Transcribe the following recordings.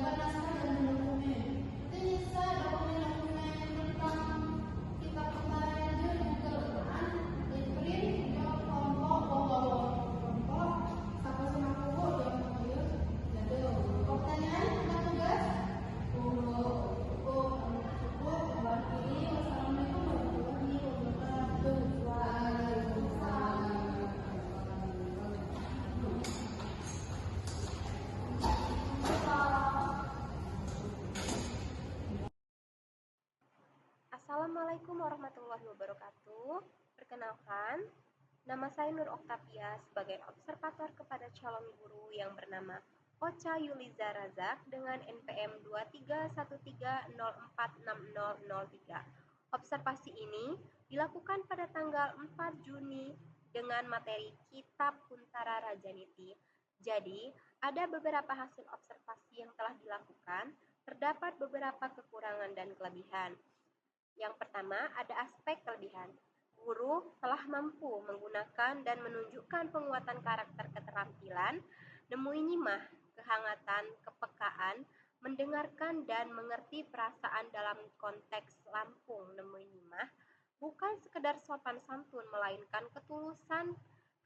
menyiapkan naskah dan dokumen. Itu bisa dokumen-dokumen tentang kitab tentara raja juga kan di-print di kelompok kelompok sampai sama kubu yang mengambil jadi pertanyaan tentang tugas kubu wakili wassalamualaikum warahmatullahi wabarakatuh. Assalamualaikum warahmatullahi wabarakatuh. Perkenalkan, nama saya Nur Oktavia sebagai observator kepada calon guru yang bernama Ocha Yuliza Razak dengan NPM 2313046003. Observasi ini dilakukan pada tanggal 4 Juni dengan materi Kitab Kuntara Rajaniti. Jadi, ada beberapa hasil observasi yang telah dilakukan, terdapat beberapa kekurangan dan kelebihan. Yang pertama, ada aspek kelebihan. Guru telah mampu menggunakan dan menunjukkan penguatan karakter keterampilan, nemui nyimah, kehangatan, kepekaan, mendengarkan dan mengerti perasaan dalam konteks Lampung nemui nyimah, bukan sekedar sopan santun, melainkan ketulusan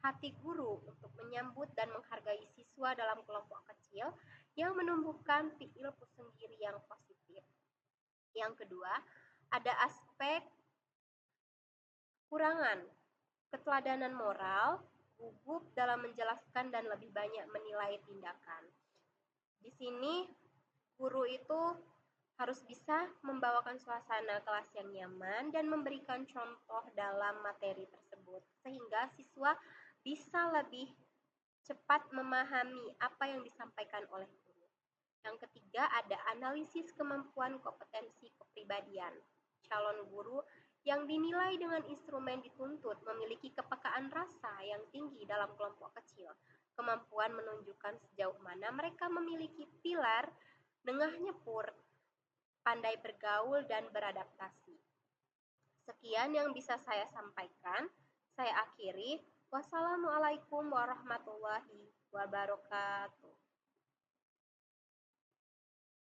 hati guru untuk menyambut dan menghargai siswa dalam kelompok kecil yang menumbuhkan fiil pusenggiri yang positif. Yang kedua, ada aspek kurangan, keteladanan moral, gugup dalam menjelaskan dan lebih banyak menilai tindakan. Di sini guru itu harus bisa membawakan suasana kelas yang nyaman dan memberikan contoh dalam materi tersebut sehingga siswa bisa lebih cepat memahami apa yang disampaikan oleh guru. Yang ketiga, ada analisis kemampuan kompetensi kepribadian. Calon guru yang dinilai dengan instrumen dituntut memiliki kepekaan rasa yang tinggi dalam kelompok kecil, kemampuan menunjukkan sejauh mana mereka memiliki pilar, nengah nyepur, pandai bergaul dan beradaptasi. Sekian yang bisa saya sampaikan. Saya akhiri. Wassalamualaikum warahmatullahi wabarakatuh.